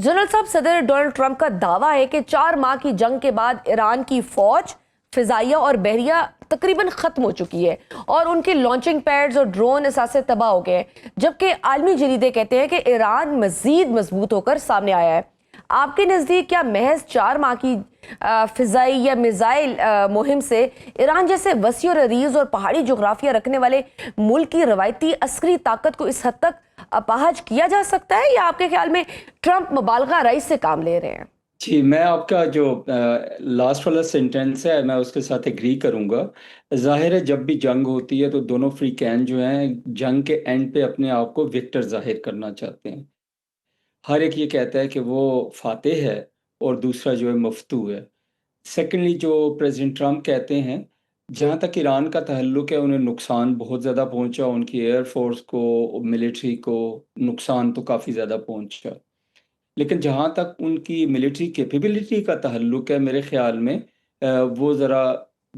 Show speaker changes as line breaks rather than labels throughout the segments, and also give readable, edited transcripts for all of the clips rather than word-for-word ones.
General साहब, सदर Donald Trump का दावा है कि 4 माह की जंग के बाद ईरान की फौज, फिजाइया और बहरिया तकरीबन खत्म हो चुकी है और उनके लॉन्चिंग पैड्स और ड्रोन असासे तबाह हो गए, जबकि आलमी जरीदे कहते हैं कि ईरान मजीद मजबूत होकर सामने आया है। आपके नज़दीक क्या महज 4 माह की फिजाई या मिसाइल मुहिम से ईरान जैसे वसी और अरीज और पहाड़ी जोग्राफिया रखने वाले मुल्क की रवायती अस्करी ताकत को इस हद तक अपाहज किया जा सकता है, या आपके ख्याल में ट्रंप मुबालगा राय से काम ले रहे हैं?
जी, मैं आपका जो लास्ट वाला सेंटेंस है मैं उसके साथ एग्री करूंगा। जाहिर है जब भी जंग होती है तो दोनों फ्रीकैन जो हैं जंग के एंड पे अपने आप को विक्टर जाहिर करना चाहते हैं। हर एक ये कहता है कि वो फातेह है और दूसरा जो है मफ्तू है। सेकेंडली जो प्रेसिडेंट ट्रम्प कहते हैं, जहाँ तक ईरान का ताल्लुक है उन्हें नुकसान बहुत ज़्यादा पहुंचा, उनकी एयरफोर्स को, मिलिट्री को नुकसान तो काफ़ी ज़्यादा पहुंचा। लेकिन जहाँ तक उनकी मिलिट्री कैपेबिलिटी का ताल्लुक है, मेरे ख्याल में वो ज़रा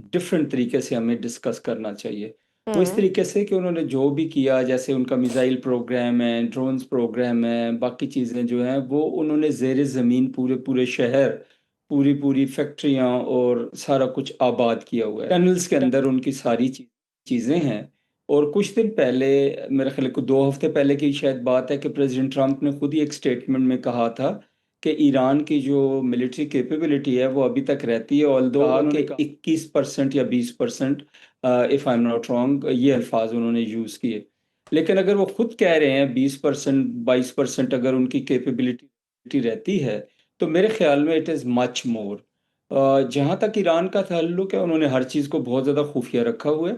डिफरेंट तरीके से हमें डिस्कस करना चाहिए। वो इस तरीके से कि उन्होंने जो भी किया, जैसे उनका मिसाइल प्रोग्राम है, ड्रोन्स प्रोग्राम है, बाकी चीज़ें जो हैं वो उन्होंने ज़ेर ज़मीन पूरे पूरे शहर, पूरी पूरी फैक्ट्रियाँ और सारा कुछ आबाद किया हुआ है। टनल्स के अंदर उनकी सारी चीज़ें हैं। और कुछ दिन पहले, मेरे ख्याल को 2 हफ्ते पहले की शायद बात है, कि प्रेसिडेंट ट्रंप ने खुद ही एक स्टेटमेंट में कहा था कि ईरान की जो मिलिट्री कैपेबिलिटी है वो अभी तक रहती है, ऑल्दो उन्होंने 21% या 20%, if I am not wrong, ये अल्फाज उन्होंने यूज़ किए। लेकिन अगर वो खुद कह रहे हैं 20% 22% अगर उनकी कैपेबिलिटी रहती है, तो मेरे ख्याल में इट इज़ मच मोर। जहाँ तक ईरान का ताल्लुक है उन्होंने हर चीज़ को बहुत ज़्यादा खुफिया रखा हुआ है,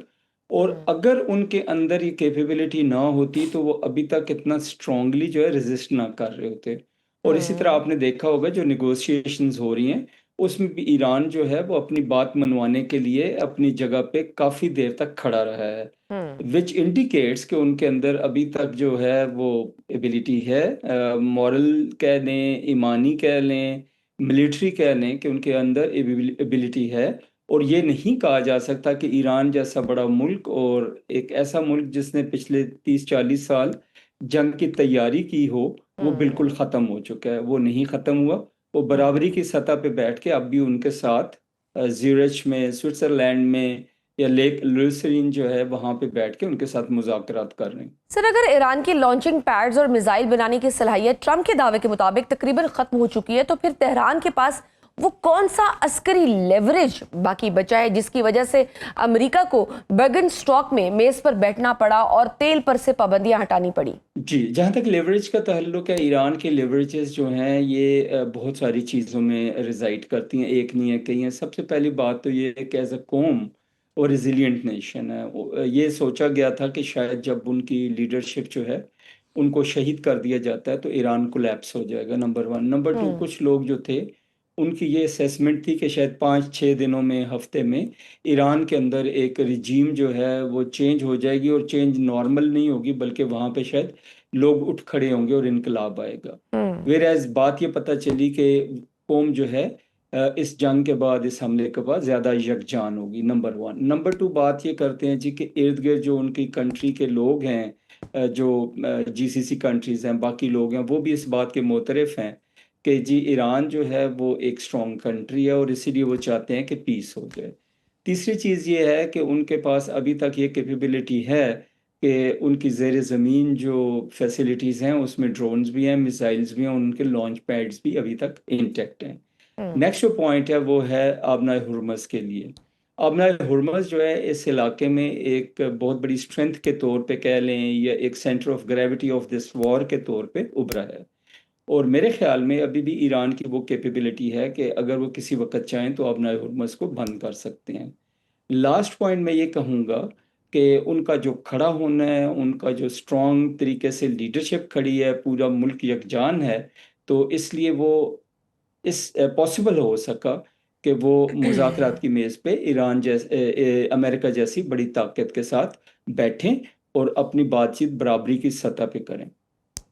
और अगर उनके अंदर ये कैपेबिलिटी ना होती तो वो अभी तक इतना स्ट्रांगली जो है रेजिस्ट ना कर रहे होते। और इसी तरह आपने देखा होगा जो निगोशिएशंस हो रही हैं उसमें भी ईरान जो है वो अपनी बात मनवाने के लिए अपनी जगह पे काफ़ी देर तक खड़ा रहा है, विच इंडिकेट्स कि उनके अंदर अभी तक जो है वो एबिलिटी है, मॉरल कह लें, ईमानी कह लें, मिलिट्री कह लें, कि उनके अंदर एबिलिटी है। और ये नहीं कहा जा सकता कि ईरान जैसा बड़ा मुल्क और एक ऐसा मुल्क जिसने पिछले 30-40 साल जंग की तैयारी की हो, वो बिल्कुल ख़त्म हो चुका है। वो नहीं ख़त्म हुआ। वो बराबरी की सतह पे बैठ के अब भी उनके साथ ज्यूरिच में, स्विट्ज़रलैंड में, या लेक लुसेरीन जो है वहाँ पे बैठ के उनके साथ मुज़ाकरात कर रहे हैं।
सर, अगर ईरान की लॉन्चिंग पैड्स और मिसाइल बनाने की सलाहियत ट्रंप के दावे के मुताबिक तकरीबन खत्म हो चुकी है, तो फिर तेहरान के पास वो कौन सा अस्करी लेवरेज बाकी बचा है जिसकी वजह से अमेरिका को बर्गन स्टॉक में मेज पर बैठना पड़ा और तेल पर से पाबंदियां हटानी पड़ी?
जी, जहाँ तक लेवरेज का ताल्लुक है, ईरान के लेवरेजेस जो हैं ये बहुत सारी चीज़ों में रिज़ाइड करती हैं, एक नहीं है कई हैं। सबसे पहली बात तो ये है कि एज अ कौम और रेजिलिएंट नेशन है, ये सोचा गया था कि शायद जब उनकी लीडरशिप जो है उनको शहीद कर दिया जाता है तो ईरान कोलैप्स हो जाएगा, नंबर 1। नंबर 2, कुछ लोग जो थे उनकी ये असेसमेंट थी कि शायद 5-6 दिनों में, हफ्ते में ईरान के अंदर एक रिजीम जो है वो चेंज हो जाएगी, और चेंज नॉर्मल नहीं होगी बल्कि वहाँ पे शायद लोग उठ खड़े होंगे और इनकलाब आएगा। वेर एज बात ये पता चली कि कौम जो है इस जंग के बाद, इस हमले के बाद ज़्यादा यकजान होगी, नंबर 1। नंबर 2, बात ये करते हैं जी कि इर्द गिर्द जो उनकी कंट्री के लोग हैं, जो जीसीसी कंट्रीज़ हैं, बाकी लोग हैं, वो भी इस बात के मोतरफ हैं कि जी ईरान जो है वो एक स्ट्रॉन्ग कंट्री है और इसीलिए वो चाहते हैं कि पीस हो जाए। तीसरी चीज़ ये है कि उनके पास अभी तक ये कैपेबिलिटी है कि उनकी ज़ेर ज़मीन जो फैसिलिटीज़ हैं उसमें ड्रोन्स भी हैं, मिसाइल्स भी हैं, उनके लॉन्च पैड्स भी अभी तक इंटैक्ट हैं। नेक्स्ट जो पॉइंट है वो है आबना हुर्मज़ के लिए। आबना हुर्मज़ जो है इस इलाके में एक बहुत बड़ी स्ट्रेंथ के तौर पे कह लें, या एक centre of gravity of this war के तौर पे उभरा है। और मेरे ख्याल में अभी भी ईरान की वो कैपेबिलिटी है कि अगर वो किसी वक्त चाहें तो आबना हुर्मज़ को बंद कर सकते हैं। लास्ट पॉइंट मैं ये कहूँगा कि उनका जो खड़ा होना है, उनका जो स्ट्रॉन्ग तरीके से लीडरशिप खड़ी है, पूरा मुल्क यकजान है, तो इसलिए वो इस पॉसिबल हो सका कि वो मुज़ाकरात की मेज़ पे ईरान जैसे अमेरिका जैसी बड़ी ताकत के साथ बैठें और अपनी बातचीत बराबरी की सतह पे करें।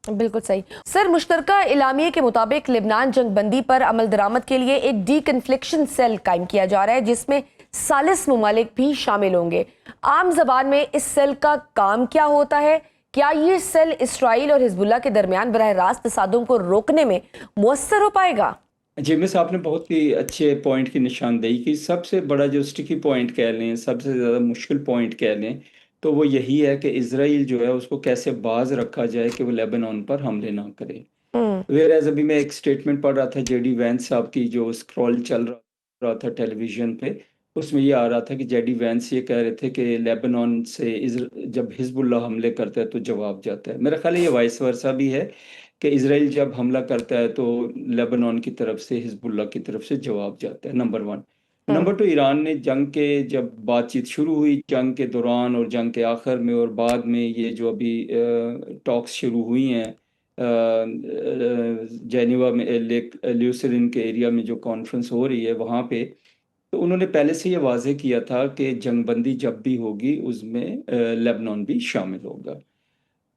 बिल्कुल सही सर। मुश्तरका इलामिये के मुताबिक लिबनान जंग बंदी पर अमल दरामद के लिए एक डी कन्फ्लिक्शन सेल कायम किया जा रहा है जिसमें सालिस मुमालिक भी शामिल होंगे। आम जबान में इस सेल का काम क्या होता है, क्या ये सेल इसराइल और हिजबुल्लाह के दरमियान बरह रास्त तसादुम को रोकने में मुअस्सर हो पाएगा?
जेमिस, आपने बहुत ही अच्छे पॉइंट की निशानदेही की। सबसे बड़ा जो स्टिकी पॉइंट कह लें, सबसे ज़्यादा मुश्किल पॉइंट कह लें, तो वो यही है कि इसराइल जो है उसको कैसे बाज रखा जाए कि वो लेबनान पर हमले ना करे।
हम्म।
वेयर एज अभी मैं एक स्टेटमेंट पढ़ रहा था जेडी वैंस साहब की, जो स्क्रॉल चल रहा था टेलीविजन पे, उसमें ये आ रहा था कि जेडी वैंस ये कह रहे थे कि लेबनान से जब हिजबुल्लाह हमले करता है तो जवाब जाता है। मेरा ख्याल है ये वाइस वर्सा भी है कि इसराइल जब हमला करता है तो लेबनान की तरफ से हिजबुल्लाह की तरफ से जवाब जाता है, नंबर वन।
हम्म।
नंबर टू, ईरान ने जंग के जब बातचीत शुरू हुई, जंग के दौरान और जंग के आखिर में और बाद में, ये जो अभी टॉक्स शुरू हुई हैं जेनीवा में, लेक ल्यूसरिन के एरिया में जो कॉन्फ्रेंस हो रही है वहाँ पे, तो उन्होंने पहले से ये वाजे किया था कि जंगबंदी जब भी होगी उसमें लेबनान भी शामिल होगा।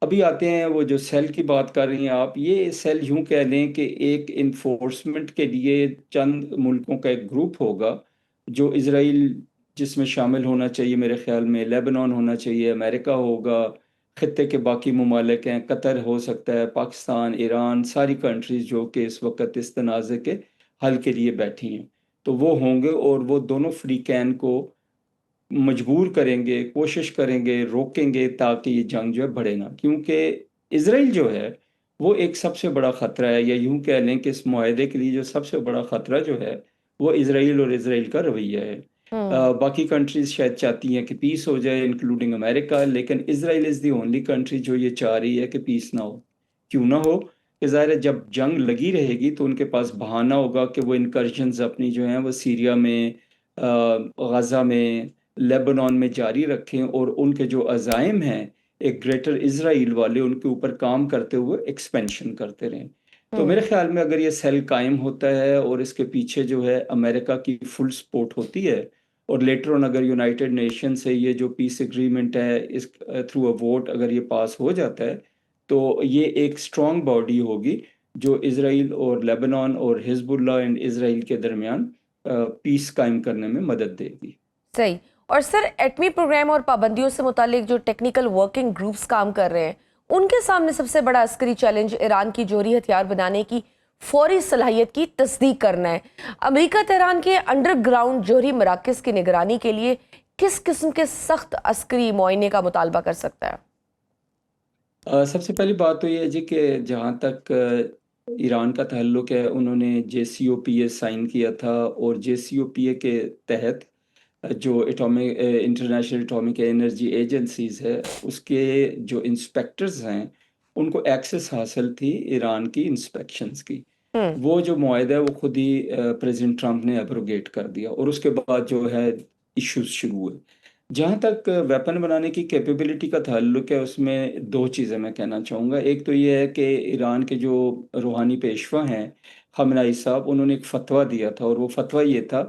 अभी आते हैं वो जो सेल की बात कर रही हैं आप, ये सेल यूं कह लें कि एक इन्फोर्समेंट के लिए चंद मुल्कों का एक ग्रुप होगा जो इसराइल, जिसमें शामिल होना चाहिए मेरे ख्याल में लेबनान होना चाहिए, अमेरिका होगा, खत्ते के बाकी ममालिक हैं, कतर हो सकता है, पाकिस्तान, ईरान, सारी कंट्रीज जो कि इस वक्त इस तनाज़े के हल के लिए बैठी हैं, तो वो होंगे और वो दोनों फ्री कैन को मजबूर करेंगे, कोशिश करेंगे, रोकेंगे, ताकि ये जंग जो है बढ़े ना। क्योंकि इसराइल जो है वो एक सबसे बड़ा ख़तरा है, या यूं कह लें कि इस मुआहदे के लिए जो सबसे बड़ा ख़तरा जो है वो इसराइल और इसराइल का रवैया है।
हम्म।
बाकी कंट्रीज शायद चाहती हैं कि पीस हो जाए, इंक्लूडिंग अमेरिका, लेकिन Israel is the only country जो ये चाह रही है कि पीस ना हो। क्यों ना हो? कि ज़ाहिर है जब जंग लगी रहेगी तो उनके पास बहाना होगा कि वो इनकर्जन्स अपनी जो हैं वो सीरिया में, गज़ा में, लेबनान में जारी रखें, और उनके जो अज़ाइम हैं एक ग्रेटर इसराइल वाले, उनके ऊपर काम करते हुए एक्सपेंशन करते रहें। तो मेरे
हम्म।
ख्याल में अगर ये सेल कायम होता है और इसके पीछे जो है अमेरिका की फुल सपोर्ट होती है, और लेटर ऑन अगर यूनाइटेड नेशन से ये जो पीस एग्रीमेंट है इस थ्रू अ वोट अगर ये पास हो जाता है, तो ये एक स्ट्रॉन्ग बॉडी होगी जो इसराइल और लेबनान और हिजबुल्लाह एंड इसराइल के दरमियान पीस कायम करने में मदद देगी।
सही। और सर, एटमी प्रोग्राम और पाबंदियों से मुतालिक जो टेक्निकल वर्किंग ग्रुप्स काम कर रहे हैं, उनके सामने सबसे बड़ा अस्करी चैलेंज ईरान की जोहरी हथियार बनाने की फौरी सलाहियत की तस्दीक करना है। अमेरिका तेहरान के अंडरग्राउंड जोहरी मराकज़ की निगरानी के लिए किस किस्म के सख्त अस्करी मुआयने का मुतालबा कर सकता है?
सबसे पहली बात तो ये है जी कि जहाँ तक ईरान का ताल्लुक है, उन्होंने JCPOA साइन किया था, और JCPOA के तहत जो atomic international atomic energy agencies है उसके जो इंस्पेक्टर्स हैं उनको एक्सेस हासिल थी ईरान की इंस्पेक्शंस की।
हम्म।
वो जो मुआहदा है वो खुद ही प्रेसिडेंट ट्रंप ने एब्रोगेट कर दिया, और उसके बाद जो है इश्यूज शुरू हुए। जहाँ तक वेपन बनाने की कैपेबिलिटी का ताल्लुक है, उसमें दो चीज़ें मैं कहना चाहूँगा। एक तो ये है कि ईरान के जो रूहानी पेशवा हैं खamenei साहब, उन्होंने एक फतवा दिया था, और वो फतवा ये था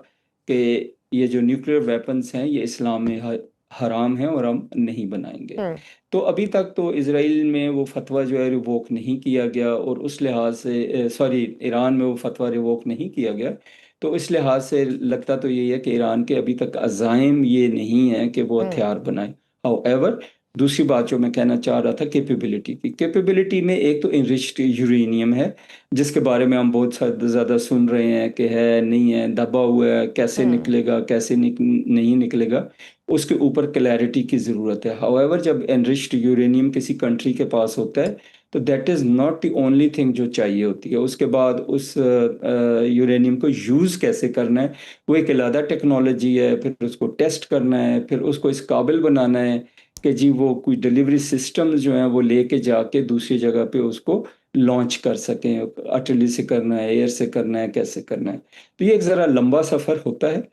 कि ये जो न्यूक्लियर वेपन्स हैं ये इस्लाम में हराम हैं और हम नहीं बनाएंगे।
हम्म।
तो अभी तक तो इसराइल में वो फतवा जो है रिवोक नहीं किया गया, और उस लिहाज से सॉरी, ईरान में वो फतवा रिवोक नहीं किया गया। तो इस लिहाज से लगता तो यही है कि ईरान के अभी तक अज़ाइम ये नहीं है कि वो
हम्म।
हथियार बनाए। हाउएवर, दूसरी बात जो मैं कहना चाह रहा था कैपेबिलिटी की, कैपेबिलिटी में एक तो इनरिच्ड यूरेनियम है जिसके बारे में हम बहुत ज़्यादा सुन रहे हैं कि है नहीं है, दबा हुआ है, कैसे
हम्म।
निकलेगा, कैसे नहीं निकलेगा, उसके ऊपर क्लैरिटी की ज़रूरत है। हाउएवर, जब एनरिच्ड यूरेनियम किसी कंट्री के पास होता है तो that is not the only thing जो चाहिए होती है। उसके बाद उस यूरेनियम को यूज़ कैसे करना है वो एक अलग टेक्नोलॉजी है, फिर उसको टेस्ट करना है, फिर उसको इस काबिल बनाना है कि जी वो कोई डिलीवरी सिस्टम जो हैं वो लेके जाके दूसरी जगह पे उसको लॉन्च कर सकें। अर्टिलरी से करना है, एयर से करना है, कैसे करना है, तो ये एक ज़रा लंबा सफ़र होता है।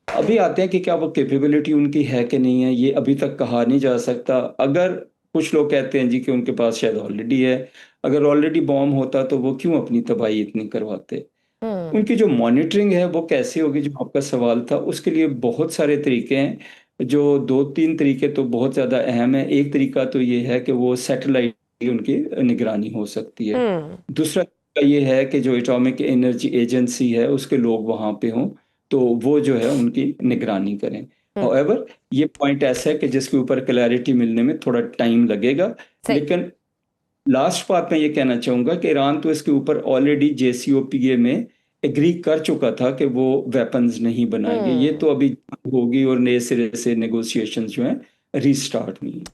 अभी आते हैं कि क्या वो कैपेबिलिटी उनकी है कि नहीं है, ये अभी तक कहा नहीं जा सकता। अगर कुछ लोग कहते हैं जी कि उनके पास शायद ऑलरेडी है, अगर ऑलरेडी बॉम्ब होता तो वो क्यों अपनी तबाही इतनी करवाते।
हम्म।
उनकी जो मॉनिटरिंग है वो कैसे होगी, जो आपका सवाल था, उसके लिए बहुत सारे तरीके हैं। जो दो तीन तरीके तो बहुत ज़्यादा अहम है। एक तरीका तो ये है कि वो सैटेलाइट उनकी निगरानी हो सकती है।
हम्म।
दूसरा तरीका ये है कि जो एटॉमिक एनर्जी एजेंसी है उसके लोग वहाँ पे हों, तो वो जो है उनकी निगरानी करें।
हम्म।
हाउएवर, ये पॉइंट ऐसा है कि जिसके ऊपर क्लैरिटी मिलने में थोड़ा टाइम लगेगा,
सही।
लेकिन लास्ट बात मैं ये कहना चाहूंगा कि ईरान तो इसके ऊपर ऑलरेडी JCPOA में एग्री कर चुका था कि वो वेपन्स नहीं बनाएंगे। ये तो अभी होगी और नए सिरे से नेगोशिएशंस जो हैं रीस्टार्ट हुई।